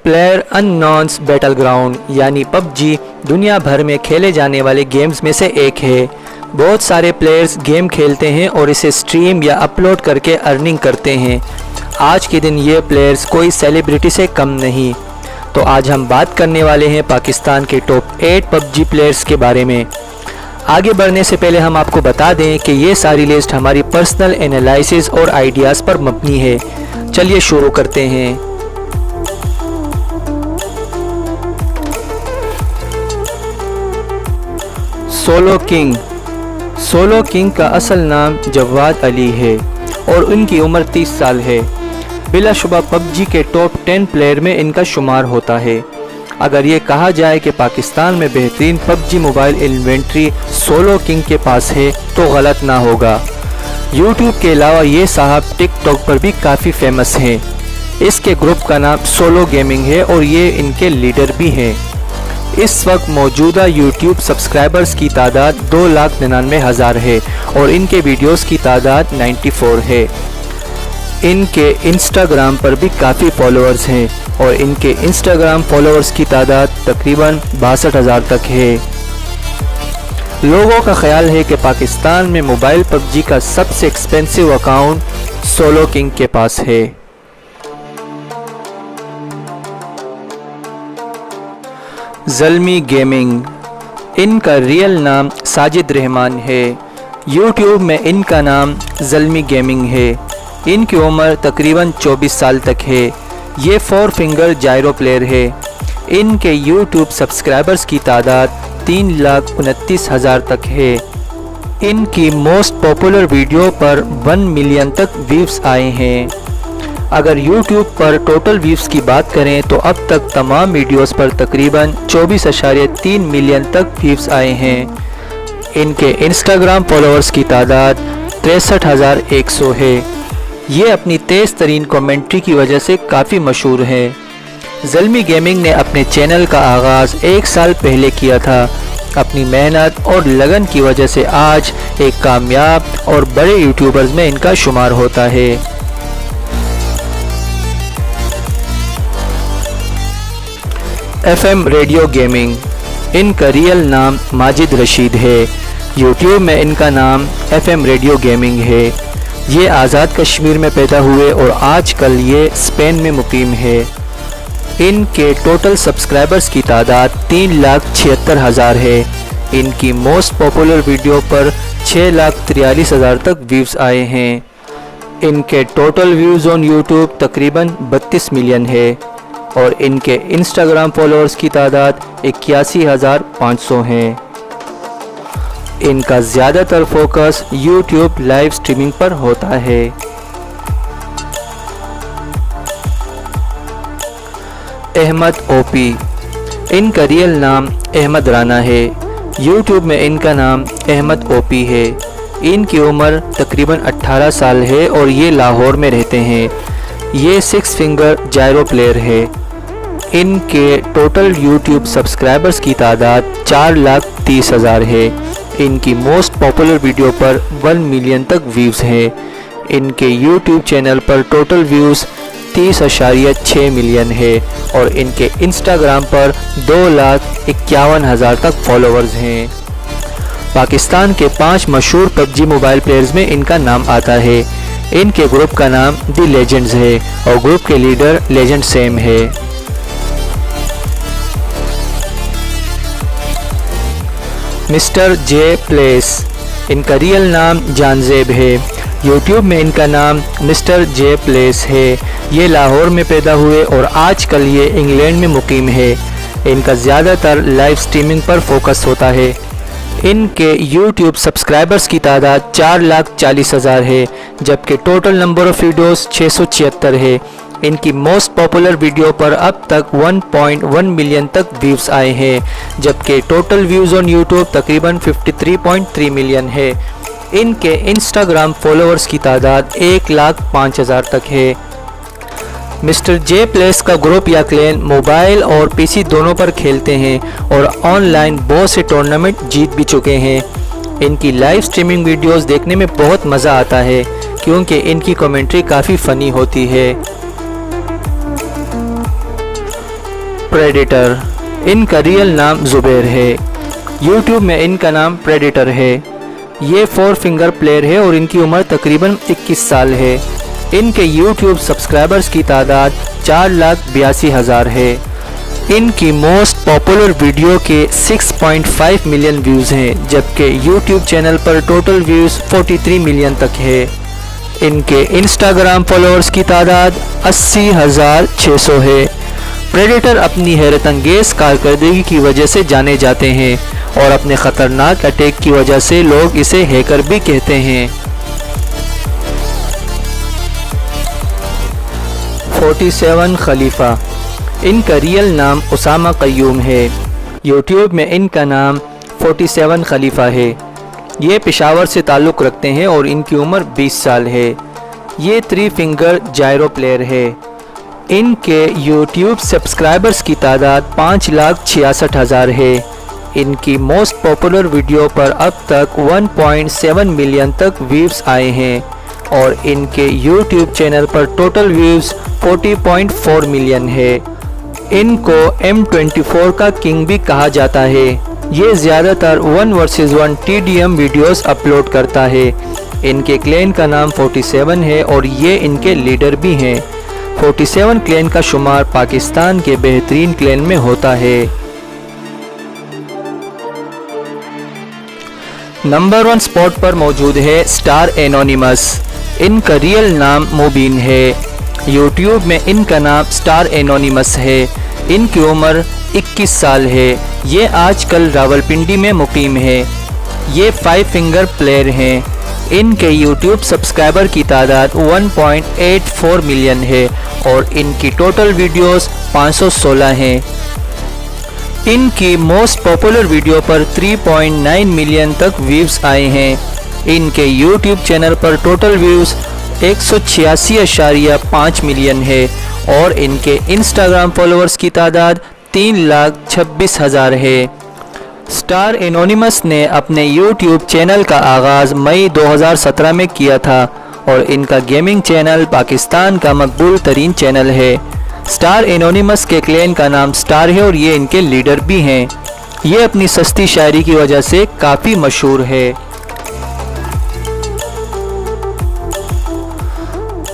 Player unknowns battle ground यानी PUBG दुनिया भर में खेले जाने वाले गेम्स में से एक है। बहुत सारे प्लेयर्स गेम खेलते हैं और इसे स्ट्रीम या अपलोड करके अर्निंग करते हैं। आज के दिन ये प्लेयर्स कोई सेलिब्रिटी से कम नहीं। तो आज हम बात करने वाले हैं पाकिस्तान के टॉप 8 पबजी प्लेयर्स के बारे में। आगे बढ़ने से पहले हम आपको बता दें कि ये सारी लिस्ट हमारी पर्सनल एनालिसिस और आइडियाज़ पर मबनी है। चलिए शुरू करते हैं। सोलो किंग का असल नाम जवाद अली है और उनकी उम्र 30 साल है। बिलाशुबा पबजी के टॉप 10 प्लेयर में इनका शुमार होता है। अगर ये कहा जाए कि पाकिस्तान में बेहतरीन PUBG mobile inventory solo king के पास है तो गलत ना होगा। यूट्यूब के अलावा ये साहब टिकटॉक पर भी काफ़ी फेमस हैं। इसके ग्रुप का नाम सोलो गेमिंग है और ये इनके लीडर भी हैं। इस वक्त मौजूदा यूट्यूब सब्सक्राइबर्स की तादाद 2,99,000 है और इनके वीडियोस की तादाद 94 है। इनके इंस्टाग्राम पर भी काफ़ी फॉलोअर्स हैं और इनके इंस्टाग्राम फॉलोअर्स की तादाद तकरीबन 62,000 तक है। लोगों का ख्याल है कि पाकिस्तान में मोबाइल पबजी का सबसे एक्सपेंसिव अकाउंट सोलो किंग के पास है। ज़ल्मी गेमिंग, इनका रियल नाम साजिद रहमान है। यूट्यूब में इनका नाम ज़ल्मी गेमिंग है। इनकी उम्र तकरीबन 24 साल तक है। ये 4 फिंगर जायरो प्लेयर है। इनके यूट्यूब सब्सक्राइबर्स की तादाद 3,29,000 तक है। इनकी मोस्ट पॉपुलर वीडियो पर 1 मिलियन तक व्यूज़ आए हैं। अगर YouTube पर टोटल व्यूज़ की बात करें तो अब तक तमाम वीडियोस पर तकरीबन 24.3 मिलियन तक व्यूज़ आए हैं। इनके इंस्टाग्राम फॉलोअर्स की तादाद 63,100 है। ये अपनी तेज़ तरीन कमेंट्री की वजह से काफ़ी मशहूर हैं। ज़ल्मी गेमिंग ने अपने चैनल का आगाज़ 1 साल पहले किया था। अपनी मेहनत और लगन की वजह से आज एक कामयाब और बड़े यूट्यूबर्स में इनका शुमार होता है। FM रेडियो गेमिंग, इनका रियल नाम माजिद रशीद है। यूट्यूब में इनका नाम FM रेडियो गेमिंग है। ये आज़ाद कश्मीर में पैदा हुए और आजकल ये स्पेन में मुकीम है। इनके टोटल सब्सक्राइबर्स की तादाद 3,76,000 है। इनकी मोस्ट पॉपुलर वीडियो पर 6,43,000 तक व्यूज़ आए हैं। इनके टोटल व्यूज़ ऑन यूट्यूब तकरीबन 32 मिलियन है और इनके इंस्टाग्राम फॉलोअर्स की तादाद 81,500 हैं। इनका ज़्यादातर फोकस यूट्यूब लाइव स्ट्रीमिंग पर होता है। अहमद ओपी, इनका रियल नाम अहमद राना है। यूट्यूब में इनका नाम अहमद ओपी है। इनकी उम्र तकरीबन 18 साल है और ये लाहौर में रहते हैं। ये 6 फिंगर जायरो प्लेयर है। इनके टोटल यूट्यूब सब्सक्राइबर्स की तादाद 4,30,000 है। इनकी मोस्ट पॉपुलर वीडियो पर 1 मिलियन तक व्यूज़ हैं। इनके यूट्यूब चैनल पर टोटल व्यूज़ 30.6 मिलियन है और इनके इंस्टाग्राम पर 2,51,000 तक फॉलोअर्स हैं। पाकिस्तान के 5 मशहूर पबजी मोबाइल प्लेयर्स में इनका नाम आता है। इनके ग्रुप का नाम दी लेजेंड्स है और ग्रुप के लीडर लेजेंड सेम है। मिस्टर जे प्लेस, इनका रियल नाम जानजेब है। यूट्यूब में इनका नाम मिस्टर जे प्लेस है। ये लाहौर में पैदा हुए और आजकल ये इंग्लैंड में मुकीम है। इनका ज़्यादातर लाइव स्ट्रीमिंग पर फोकस होता है। इनके यूट्यूब सब्सक्राइबर्स की तादाद 4,40,000 है जबकि टोटल नंबर ऑफ़ वीडियोस 676 है। इनकी मोस्ट पॉपुलर वीडियो पर अब तक 1.1 मिलियन तक व्यूज़ आए हैं जबकि टोटल व्यूज़ ऑन यूट्यूब तकरीबन 53.3 मिलियन है। इनके इंस्टाग्राम फॉलोअर्स की तादाद 1,05,000 तक है। मिस्टर जे प्लेस का ग्रुप या क्लैन मोबाइल और पीसी दोनों पर खेलते हैं और ऑनलाइन बहुत से टूर्नामेंट जीत भी चुके हैं। इनकी लाइव स्ट्रीमिंग वीडियोस देखने में बहुत मज़ा आता है क्योंकि इनकी कमेंट्री काफ़ी फ़नी होती है। प्रेडेटर, इनका रियल नाम ज़ुबैर है। यूट्यूब में इनका नाम प्रेडेटर है। ये 4 फिंगर प्लेयर है और इनकी उम्र तकरीबन 21 साल है। इनके यूट्यूब सब्सक्राइबर्स की तादाद 4,82,000 है। इनकी मोस्ट पॉपुलर वीडियो के 6.5 मिलियन व्यूज़ हैं, जबकि यूट्यूब चैनल पर टोटल व्यूज़ 43 मिलियन तक है। इनके इंस्टाग्राम फॉलोअर्स की तादाद 80,600 है। प्रेडेटर अपनी हैरत अंगेज़ कारकर्दगी की वजह से जाने जाते हैं और अपने ख़तरनाक अटैक की वजह से लोग इसे हैकर भी कहते हैं। 47 खलीफा, इनका रियल नाम उसामा क़य्यूम है। यूट्यूब में इनका नाम 47 खलीफा है। ये पेशावर से ताल्लुक़ रखते हैं और इनकी उम्र 20 साल है। ये 3 फिंगर जायरो प्लेयर है। इनके यूट्यूब सब्सक्राइबर्स की तादाद 5,66,000 है। इनकी मोस्ट पॉपुलर वीडियो पर अब तक 1.7 मिलियन तक व्यूज़ आए हैं और इनके यूट्यूब चैनल पर टोटल व्यूज़ 40.4 मिलियन है। इनको M24 का किंग भी कहा जाता है। ये ज़्यादातर 1 वर्सेस 1 TDM वीडियोस अपलोड करता है। इनके क्लैन का नाम 47 है और ये इनके लीडर भी हैं। 47 क्लैन का शुमार पाकिस्तान के बेहतरीन क्लैन में होता है। नंबर 1 स्पॉट पर मौजूद है स्टार एनोनिमस। इनका रियल नाम मुबीन है। यूट्यूब में इनका नाम स्टार एनोनिमस है। इनकी उम्र 21 साल है। ये आजकल रावलपिंडी में मुकीम है। ये 5 फिंगर प्लेयर हैं। इनके यूट्यूब सब्सक्राइबर की तादाद 1.84 मिलियन है और इनकी टोटल वीडियोस 516 हैं। इनकी मोस्ट पॉपुलर वीडियो पर 3.9 मिलियन तक व्यूज़ आए हैं। इनके यूट्यूब चैनल पर टोटल व्यूज़ 186.5 मिलियन है और इनके इंस्टाग्राम फॉलोअर्स की तादाद 3,26,000 है। स्टार एनोनिमस ने अपने यूट्यूब चैनल का आगाज़ मई 2017 में किया था और इनका गेमिंग चैनल पाकिस्तान का मकबूल तरीन चैनल है। स्टार एनोनिमस के क्लैन का नाम स्टार है और ये इनके लीडर भी हैं। ये अपनी सस्ती शायरी की वजह से काफ़ी मशहूर है।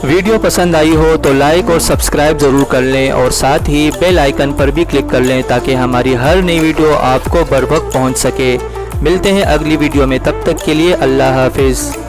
वीडियो पसंद आई हो तो लाइक और सब्सक्राइब ज़रूर कर लें और साथ ही बेल आइकन पर भी क्लिक कर लें ताकि हमारी हर नई वीडियो आपको बर वक्त पहुंच सके। मिलते हैं अगली वीडियो में, तब तक के लिए अल्लाह हाफिज़।